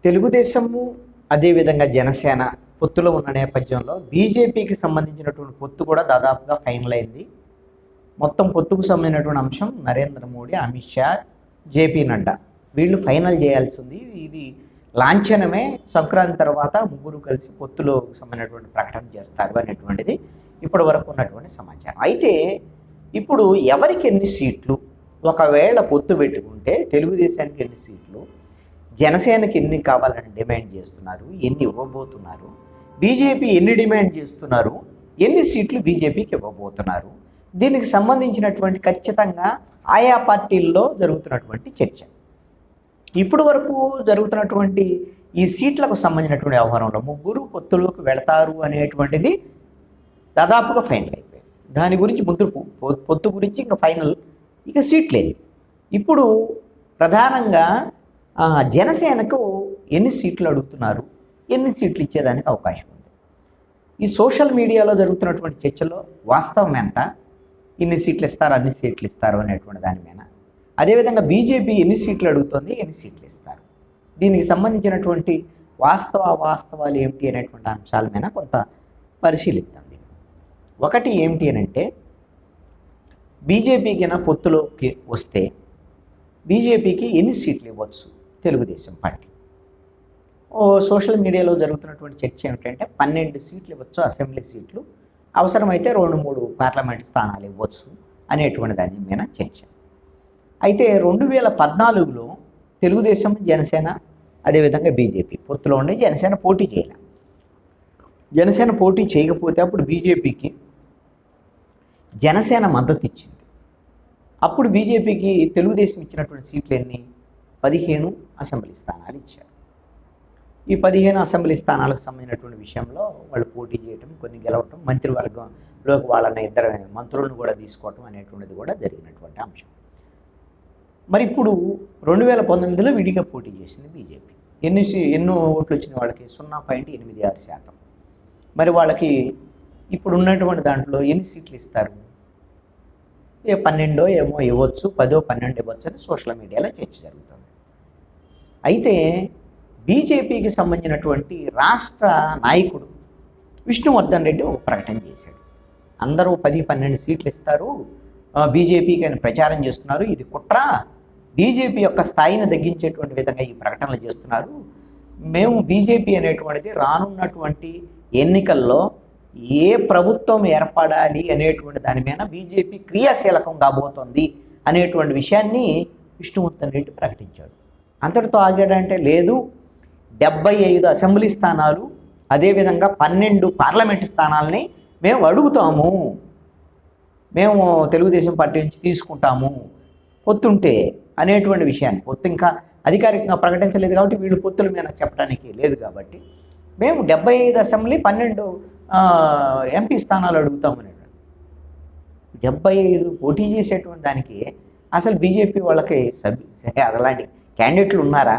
తెలుగుదేశము అదేవిధంగా జనసేన పొత్తులో ఉన్న నేపథ్యంలో బీజేపీకి సంబంధించినటువంటి పొత్తు కూడా దాదాపుగా ఫైనల్ అయింది. మొత్తం పొత్తుకు సంబంధించినటువంటి అంశం నరేంద్ర మోడీ, అమిత్ షా, జేపీ నడ్డా వీళ్ళు ఫైనల్ చేయాల్సింది. ఇది లాంఛనమే. సంక్రాంతి తర్వాత ముగ్గురు కలిసి పొత్తులో సంబంధించినటువంటి ప్రకటన చేస్తారు అనేటువంటిది ఇప్పటి వరకు ఉన్నటువంటి సమాచారం. అయితే ఇప్పుడు ఎవరికి ఎన్ని సీట్లు, ఒకవేళ పొత్తు పెట్టుకుంటే తెలుగుదేశానికి ఎన్ని సీట్లు, జనసేనకి ఎన్ని కావాలని డిమాండ్ చేస్తున్నారు, ఎన్ని ఇవ్వబోతున్నారు, బీజేపీ ఎన్ని డిమాండ్ చేస్తున్నారు, ఎన్ని సీట్లు బీజేపీకి ఇవ్వబోతున్నారు, దీనికి సంబంధించినటువంటి ఖచ్చితంగా ఆయా పార్టీల్లో జరుగుతున్నటువంటి చర్చ. ఇప్పుడు వరకు జరుగుతున్నటువంటి ఈ సీట్లకు సంబంధించినటువంటి వ్యవహారంలో ముగ్గురు పొత్తులోకి వెళతారు అనేటువంటిది దాదాపుగా ఫైనల్ అయిపోయింది. దాని గురించి పొత్తు గురించి ఇంకా ఫైనల్, ఇక సీట్లేదు. ఇప్పుడు ప్రధానంగా జనసేనకు ఎన్ని సీట్లు అడుగుతున్నారు, ఎన్ని సీట్లు ఇచ్చేదానికి అవకాశం ఉంది. ఈ సోషల్ మీడియాలో జరుగుతున్నటువంటి చర్చలో వాస్తవం ఎంత, ఇన్ని సీట్లు ఇస్తారు, అన్ని సీట్లు ఇస్తారు అనేటువంటి దాని మీద, అదేవిధంగా బీజేపీ ఎన్ని సీట్లు అడుగుతుంది, ఎన్ని సీట్లు ఇస్తారు, దీనికి సంబంధించినటువంటి వాస్తవాలు ఏమిటి అనేటువంటి అంశాల మీద కొంత పరిశీలిద్దాం. ఒకటి ఏమిటి అని అంటే, బీజేపీకి పొత్తులోకి వస్తే బీజేపీకి ఎన్ని సీట్లు ఇవ్వచ్చు తెలుగుదేశం పార్టీ. సోషల్ మీడియాలో జరుగుతున్నటువంటి చర్చ ఏమిటంటే 12 సీట్లు ఇవ్వచ్చు, అసెంబ్లీ సీట్లు, అవసరమైతే 2-3 పార్లమెంట్ స్థానాలు ఇవ్వచ్చు అనేటువంటి దాని మీద చర్చ. అయితే 2014లో తెలుగుదేశం, జనసేన అదేవిధంగా బీజేపీ పొత్తులో ఉండి జనసేన పోటీ చేయాలి. జనసేన పోటీ చేయకపోతే అప్పుడు బీజేపీకి జనసేన మద్దతు ఇచ్చింది. అప్పుడు బీజేపీకి తెలుగుదేశం ఇచ్చినటువంటి సీట్లు ఎన్ని? 15 అసెంబ్లీ స్థానాలు ఇచ్చారు. ఈ 15 అసెంబ్లీ స్థానాలకు సంబంధించినటువంటి విషయంలో వాళ్ళు పోటీ చేయటం, కొన్ని గెలవటం, మంత్రివర్గంలోకి వాళ్ళని 2 మంత్రులను కూడా తీసుకోవటం అనేటువంటిది కూడా జరిగినటువంటి అంశం. మరి ఇప్పుడు 2019లో విడిగా పోటీ చేసింది బీజేపీ. ఎన్నో ఓట్లు వచ్చిన వాళ్ళకి 0.86%. మరి వాళ్ళకి ఇప్పుడు ఉన్నటువంటి దాంట్లో ఎన్ని సీట్లు ఇస్తారు? 12 ఏమో ఇవ్వచ్చు, 10-12 ఇవ్వచ్చు అని సోషల్ మీడియాలో చర్చ జరుగుతుంది. అయితే బీజేపీకి సంబంధించినటువంటి రాష్ట్ర నాయకుడు విష్ణువర్ధన్ రెడ్డి ఒక ప్రకటన చేశాడు. అందరూ 10-12 సీట్లు ఇస్తారు బీజేపీకి అని ప్రచారం చేస్తున్నారు, ఇది కుట్ర, బీజేపీ యొక్క స్థాయిని తగ్గించేటువంటి విధంగా ఈ ప్రకటనలు చేస్తున్నారు. మేము బీజేపీ అనేటువంటిది రానున్నటువంటి ఎన్నికల్లో ఏ ప్రభుత్వం ఏర్పడాలి అనేటువంటి దాని మీద బీజేపీ క్రియాశీలకం కాబోతోంది అనేటువంటి విషయాన్ని విష్ణువర్ధన్ రెడ్డి ప్రకటించాడు. అంతటితో ఆగాడంటే లేదు, 75 అసెంబ్లీ స్థానాలు అదేవిధంగా 12 పార్లమెంటు స్థానాలని మేము అడుగుతాము, మేము తెలుగుదేశం పార్టీ నుంచి తీసుకుంటాము పొత్తుంటే అనేటువంటి విషయాన్ని. పొత్తు ఇంకా అధికారికంగా ప్రకటించలేదు కాబట్టి వీళ్ళు పొత్తుల మీద చెప్పడానికి లేదు కాబట్టి మేము 75 అసెంబ్లీ 12 ఎంపీ స్థానాలు అడుగుతామని. 75 పోటీ చేసేటువంటి దానికి అసలు బీజేపీ వాళ్ళకి అలాంటి క్యాండిడేట్లు ఉన్నారా?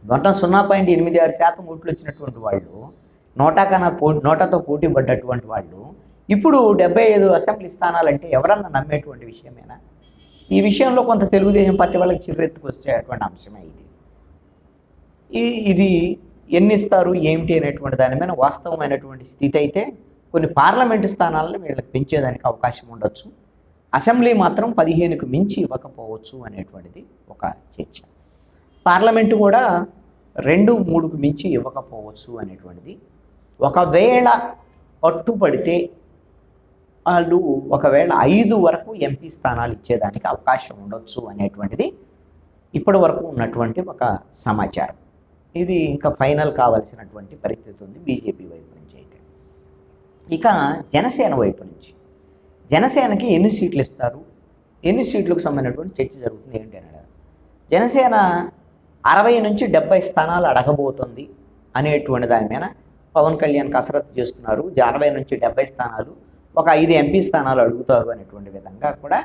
మొత్తం 0.86% ఓట్లు వచ్చినటువంటి వాళ్ళు, నోటాతో పోటీ పడ్డటువంటి వాళ్ళు ఇప్పుడు 75 అసెంబ్లీ స్థానాలు అంటే ఎవరన్నా నమ్మేటువంటి విషయమేనా? ఈ విషయంలో కొంత తెలుగుదేశం పార్టీ వాళ్ళకి చిర్రెత్తుకు వచ్చేటువంటి అంశమే ఇది ఎన్ని ఇస్తారు ఏమిటి అనేటువంటి దాని మీద వాస్తవమైనటువంటి స్థితి అయితే కొన్ని పార్లమెంటు స్థానాలను వీళ్ళకి పెంచేదానికి అవకాశం ఉండొచ్చు, అసెంబ్లీ మాత్రం 15కు మించి ఇవ్వకపోవచ్చు అనేటువంటిది ఒక చర్చ. పార్లమెంటు కూడా 2-3కు మించి ఇవ్వకపోవచ్చు అనేటువంటిది. ఒకవేళ పట్టుబడితే వాళ్ళు ఒకవేళ 5 వరకు ఎంపీ స్థానాలు ఇచ్చేదానికి అవకాశం ఉండొచ్చు అనేటువంటిది ఇప్పటి వరకు ఉన్నటువంటి ఒక సమాచారం. ఇది ఇంకా ఫైనల్ కావాల్సినటువంటి పరిస్థితి ఉంది బీజేపీ వైపు నుంచి. అయితే ఇక జనసేన వైపు నుంచి, జనసేనకి ఎన్ని సీట్లు ఇస్తారు, ఎన్ని సీట్లకు సంబంధించినటువంటి చర్చ జరుగుతుంది ఏంటి అని. జనసేన 60 నుంచి 70 స్థానాలు అడగబోతుంది అనేటువంటి దాని మీద పవన్ కళ్యాణ్ కసరత్తు చేస్తున్నారు. 60 నుంచి 70 స్థానాలు, ఒక 5 ఎంపీ స్థానాలు అడుగుతారు అనేటువంటి విధంగా కూడా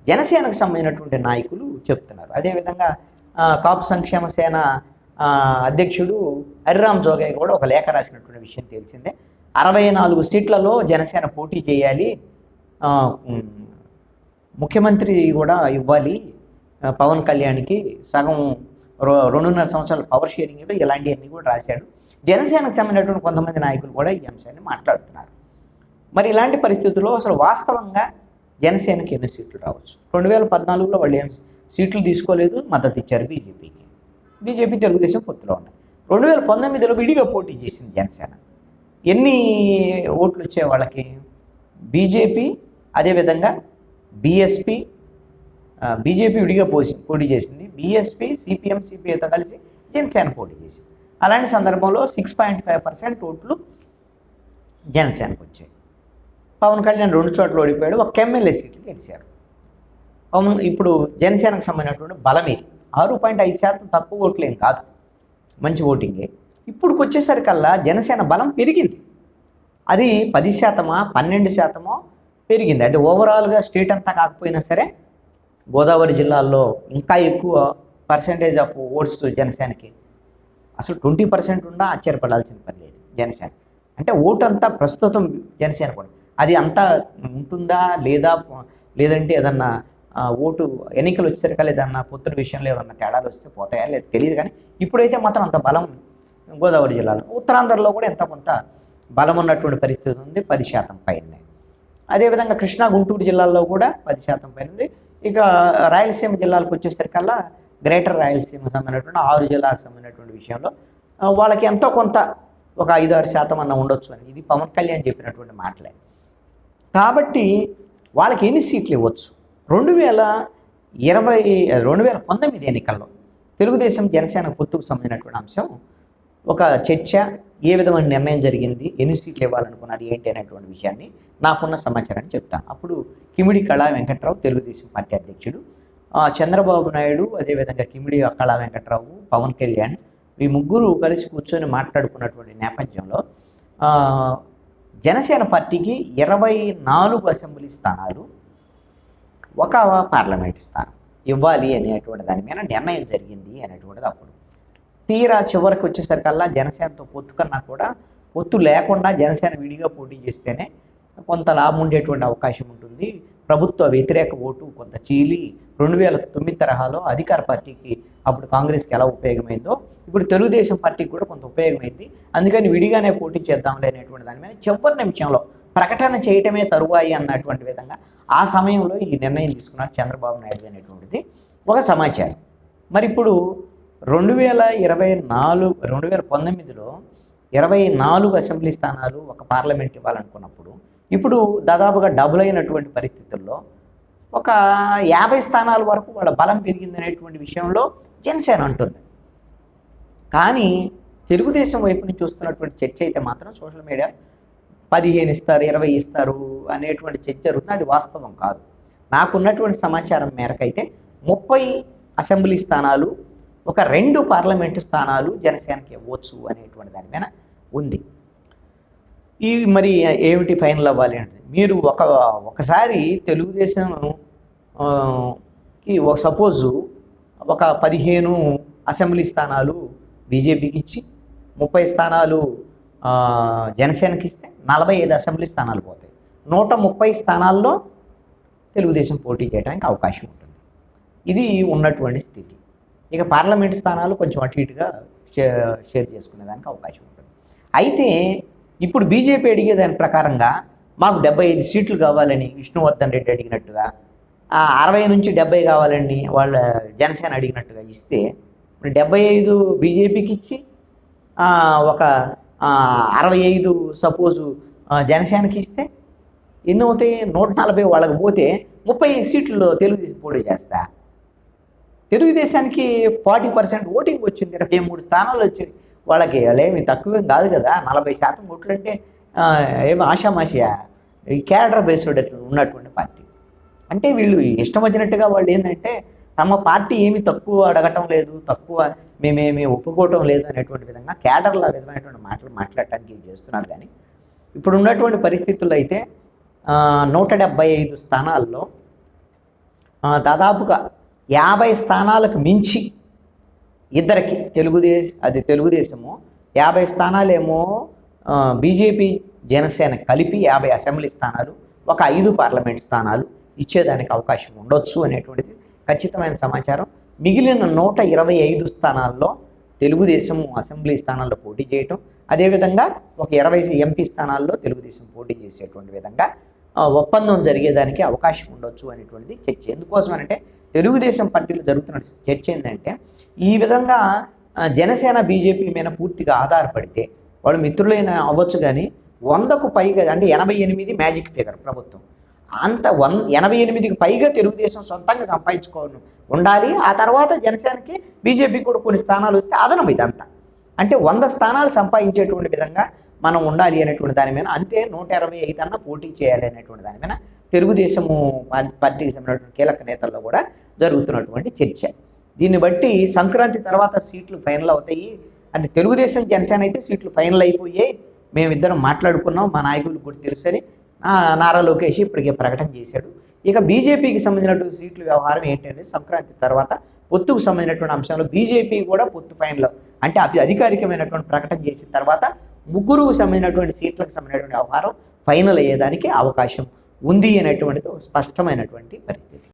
జనసేనకు సంబంధించినటువంటి నాయకులు చెప్తున్నారు. అదేవిధంగా కాపు సంక్షేమ సేన అధ్యక్షుడు హరిరామ్ జోగయ్య కూడా ఒక లేఖ రాసినటువంటి విషయం తెలిసిందే. 64 సీట్లలో జనసేన పోటీ చేయాలి, ముఖ్యమంత్రి కూడా ఇవ్వాలి, పవన్ కళ్యాణ్కి సగం రెండున్నర సంవత్సరాల పవర్ షేరింగ్లో ఇలాంటివన్నీ కూడా రాశాడు. జనసేనకు సంబంధించినటువంటి కొంతమంది నాయకులు కూడా ఈ అంశాన్ని మాట్లాడుతున్నారు. మరి ఇలాంటి పరిస్థితుల్లో అసలు వాస్తవంగా జనసేనకి ఎన్ని సీట్లు రావచ్చు? 2014లో వాళ్ళు ఏం సీట్లు తీసుకోలేదు, మద్దతు ఇచ్చారు బీజేపీకి. బీజేపీ తెలుగుదేశం పొత్తులో ఉన్నాయి. 2019లో విడిగా పోటీ చేసింది జనసేన. ఎన్ని ఓట్లు వచ్చాయి వాళ్ళకి? బీజేపీ, అదేవిధంగా బీఎస్పీ, బీజేపీ విడిగా పోటీ చేసింది, బీఎస్పీ, సిపిఎం, సిపిఐతో కలిసి జనసేన పోటీ చేసింది. అలాంటి సందర్భంలో 6.5% ఓట్లు జనసేనకు వచ్చాయి. పవన్ కళ్యాణ్ 2 చోట్ల ఓడిపోయాడు, ఒక ఎమ్మెల్యే సీట్లు గెలిచారు. ఇప్పుడు జనసేనకు సంబంధించినటువంటి బలం ఇది 6.5% తక్కువ ఓట్లేం కాదు, మంచి ఓటింగే. ఇప్పుడుకి వచ్చేసరికల్లా జనసేన బలం పెరిగింది. అది 10%, 12% పెరిగింది. అది ఓవరాల్గా స్టేట్ అంతా కాకపోయినా సరే గోదావరి జిల్లాల్లో ఇంకా ఎక్కువ పర్సెంటేజ్ ఆఫ్ ఓట్స్ జనసేనకి. అసలు 20% ఉన్నా ఆశ్చర్యపడాల్సిన పని లేదు జనసేన. అంటే ఓటు అంతా ప్రస్తుతం జనసేన కూడా అది అంతా ఉంటుందా లేదా, లేదంటే ఏదన్నా ఓటు ఎన్నికలు వచ్చేసరికల్లా ఏదన్నా పొత్తుల విషయంలో ఏమన్నా తేడాలు వస్తే పోతాయా లేదు తెలియదు. కానీ ఇప్పుడైతే మాత్రం అంత బలం గోదావరి జిల్లాలో, ఉత్తరాంధ్రలో కూడా ఎంత కొంత బలం ఉన్నటువంటి పరిస్థితి ఉంది, 10% పైన. అదేవిధంగా కృష్ణా, గుంటూరు జిల్లాల్లో కూడా 10% పైన ఉంది. ఇక రాయలసీమ జిల్లాలకు వచ్చేసరికల్లా గ్రేటర్ రాయలసీమ సంబంధించినటువంటి 6 జిల్లాలకు సంబంధించినటువంటి విషయంలో వాళ్ళకి ఎంతో కొంత ఒక 5-6% అన్న ఉండొచ్చు అని ఇది పవన్ కళ్యాణ్ చెప్పినటువంటి మాటలే. కాబట్టి వాళ్ళకి ఎన్ని సీట్లు ఇవ్వచ్చు? 2019 ఎన్నికల్లో తెలుగుదేశం జనసేన పొత్తుకు సంబంధించినటువంటి అంశం ఒక చర్చ, ఏ విధమైన నిర్ణయం జరిగింది, ఎన్ని సీట్లు ఇవ్వాలనుకున్నారు ఏంటి అనేటువంటి విషయాన్ని నాకున్న సమాచారాన్ని చెప్తాను. అప్పుడు కిమిడి కళా వెంకట్రావు తెలుగుదేశం పార్టీ అధ్యక్షుడు, చంద్రబాబు నాయుడు, అదేవిధంగా కిమిడి కళా వెంకట్రావు, పవన్ కళ్యాణ్ ఈ ముగ్గురు కలిసి కూర్చొని మాట్లాడుకున్నటువంటి నేపథ్యంలో జనసేన పార్టీకి 24 అసెంబ్లీ స్థానాలు, ఒక పార్లమెంట్ స్థానం ఇవ్వాలి అనేటువంటి దాని మీద నిర్ణయం జరిగింది అనేటువంటిది. అప్పుడు తీరా చివరికి వచ్చేసరికల్లా జనసేనతో పొత్తు కన్నా కూడా పొత్తు లేకుండా జనసేన విడిగా పోటీ చేస్తేనే కొంత లాభం ఉండేటువంటి అవకాశం ఉంటుంది. ప్రభుత్వ వ్యతిరేక ఓటు కొంత చీలి 2009 తరహాలో అధికార పార్టీకి అప్పుడు కాంగ్రెస్కి ఎలా ఉపయోగమైందో ఇప్పుడు తెలుగుదేశం పార్టీకి కూడా కొంత ఉపయోగమైంది. అందుకని విడిగానే పోటీ చేద్దాంలే అనేటువంటి దాని మీద చివరి నిమిషంలో ప్రకటన చేయటమే తరువాయి అన్నటువంటి విధంగా ఆ సమయంలో ఈ నిర్ణయం తీసుకున్నారు చంద్రబాబు నాయుడు అనేటువంటిది ఒక సమాచారం. మరి ఇప్పుడు 2019లో 24 అసెంబ్లీ స్థానాలు, ఒక పార్లమెంట్ ఇవ్వాలనుకున్నప్పుడు ఇప్పుడు దాదాపుగా డబుల్ అయినటువంటి పరిస్థితుల్లో ఒక 50 స్థానాల వరకు వాళ్ళ బలం పెరిగిందనేటువంటి విషయంలో జనసేన అంటుంది. కానీ తెలుగుదేశం వైపు నుంచి వస్తున్నటువంటి చర్చ అయితే మాత్రం సోషల్ మీడియా 15 ఇస్తారు, 20 ఇస్తారు అనేటువంటి చర్చ జరుగుతుంది. అది వాస్తవం కాదు. నాకున్నటువంటి సమాచారం మేరకు అయితే 30 అసెంబ్లీ స్థానాలు, ఒక 2 పార్లమెంటు స్థానాలు జనసేనకి ఇవ్వచ్చు అనేటువంటి దాని మీద ఉంది. ఈ మరి ఏమిటి ఫైనల్ అవ్వాలి అంటే మీరు ఒకసారి తెలుగుదేశంకి సపోజు ఒక 15 అసెంబ్లీ స్థానాలు బీజేపీకి ఇచ్చి 30 స్థానాలు జనసేనకి ఇస్తే 45 అసెంబ్లీ స్థానాలు పోతాయి. 130 స్థానాల్లో తెలుగుదేశం పోటీ చేయడానికి అవకాశం ఉంటుంది. ఇది ఉన్నటువంటి స్థితి. ఇక పార్లమెంట్ స్థానాలు కొంచెం అటు ఇటుగా షేర్ చేసుకునేదానికి అవకాశం ఉంటుంది. అయితే ఇప్పుడు బీజేపీ అడిగే దాని ప్రకారంగా మాకు 75 సీట్లు కావాలని విష్ణువర్ధన్ రెడ్డి అడిగినట్టుగా, 60 నుంచి 70 కావాలని వాళ్ళ జనసేన అడిగినట్టుగా ఇస్తే 75 బీజేపీకి ఇచ్చి ఒక 65 సపోజు జనసేనకి ఇస్తే ఎన్ని అవుతాయి? 140 వాళ్ళకి పోతే 30 సీట్లు తెలుగుదేశం పోటీ చేస్తా. తెలుగుదేశానికి 40% ఓటింగ్ వచ్చింది, 23 స్థానాలు వచ్చాయి వాళ్ళకి. వాళ్ళేమి తక్కువేం కాదు కదా. 40% ఓట్లు అంటే ఏమి ఆషామాషియా, ఈ క్యాడర్ బేస్డ్ ఉన్నటువంటి పార్టీ. అంటే వీళ్ళు ఇష్టం వచ్చినట్టుగా వాళ్ళు ఏంటంటే తమ పార్టీ ఏమి తక్కువ అడగటం లేదు, తక్కువ మేమేమి ఒప్పుకోవటం లేదు అనేటువంటి విధంగా క్యాడర్ల విధమైనటువంటి మాటలు మాట్లాడటానికి చేస్తున్నారు. కానీ ఇప్పుడు ఉన్నటువంటి పరిస్థితుల్లో అయితే 175 స్థానాల్లో దాదాపుగా 50 స్థానాలకు మించి ఇద్దరికి తెలుగుదేశము 50 స్థానాలేమో బీజేపీ జనసేన కలిపి 50 అసెంబ్లీ స్థానాలు, ఒక 5 పార్లమెంట్ స్థానాలు ఇచ్చేదానికి అవకాశం ఉండొచ్చు అనేటువంటిది ఖచ్చితమైన సమాచారం మిగిలిన 125 స్థానాల్లో తెలుగుదేశం అసెంబ్లీ స్థానాల్లో పోటీ చేయటం, అదేవిధంగా ఒక 20 ఎంపీ స్థానాల్లో తెలుగుదేశం పోటీ చేసేటువంటి విధంగా ఒప్పందం జరిగేదానికి అవకాశం ఉండొచ్చు అనేటువంటిది చర్చ. ఎందుకోసం అంటే తెలుగుదేశం పార్టీలో జరుగుతున్న చర్చ ఏంటంటే, ఈ విధంగా జనసేన బీజేపీ మీద పూర్తిగా ఆధారపడితే వాళ్ళు మిత్రులైన అవ్వచ్చు, కానీ 100కు పైగా అంటే 88 మ్యాజిక్ ఫిగర్ ప్రభుత్వం, అంత 88కి పైగా తెలుగుదేశం సొంతంగా సంపాదించుకోవాలి ఉండాలి. ఆ తర్వాత జనసేనకి బీజేపీకి కూడా కొన్ని స్థానాలు వస్తే అదనం ఇదంతా. అంటే 100 స్థానాలు సంపాదించేటువంటి విధంగా మనం ఉండాలి అనేటువంటి దాని మీద, అంతే 125 అన్న పోటీ చేయాలి అనేటువంటి దాని మీద తెలుగుదేశము పార్టీకి సంబంధించిన కీలక నేతల్లో కూడా జరుగుతున్నటువంటి చర్చ. దీన్ని బట్టి సంక్రాంతి తర్వాత సీట్లు ఫైనల్ అవుతాయి. అంటే తెలుగుదేశం జనసేన అయితే సీట్లు ఫైనల్ అయిపోయాయి, మేమిద్దరం మాట్లాడుకున్నాం, మా నాయకులకు కూడా తెలుసని నారా లోకేష్ ఇప్పటికే ప్రకటన చేశాడు. ఇక బీజేపీకి సంబంధించినటువంటి సీట్ల వ్యవహారం ఏంటంటే, సంక్రాంతి తర్వాత పొత్తుకు సంబంధించినటువంటి అంశంలో బీజేపీ కూడా పొత్తు ఫైనల్ అంటే అధికారికమైనటువంటి ప్రకటన చేసిన తర్వాత ముగ్గురుకు సంబంధించినటువంటి సీట్లకు సంబంధించినటువంటి వ్యవహారం ఫైనల్ అయ్యేదానికి అవకాశం ఉంది అనేటువంటిది ఒక స్పష్టమైనటువంటి పరిస్థితి.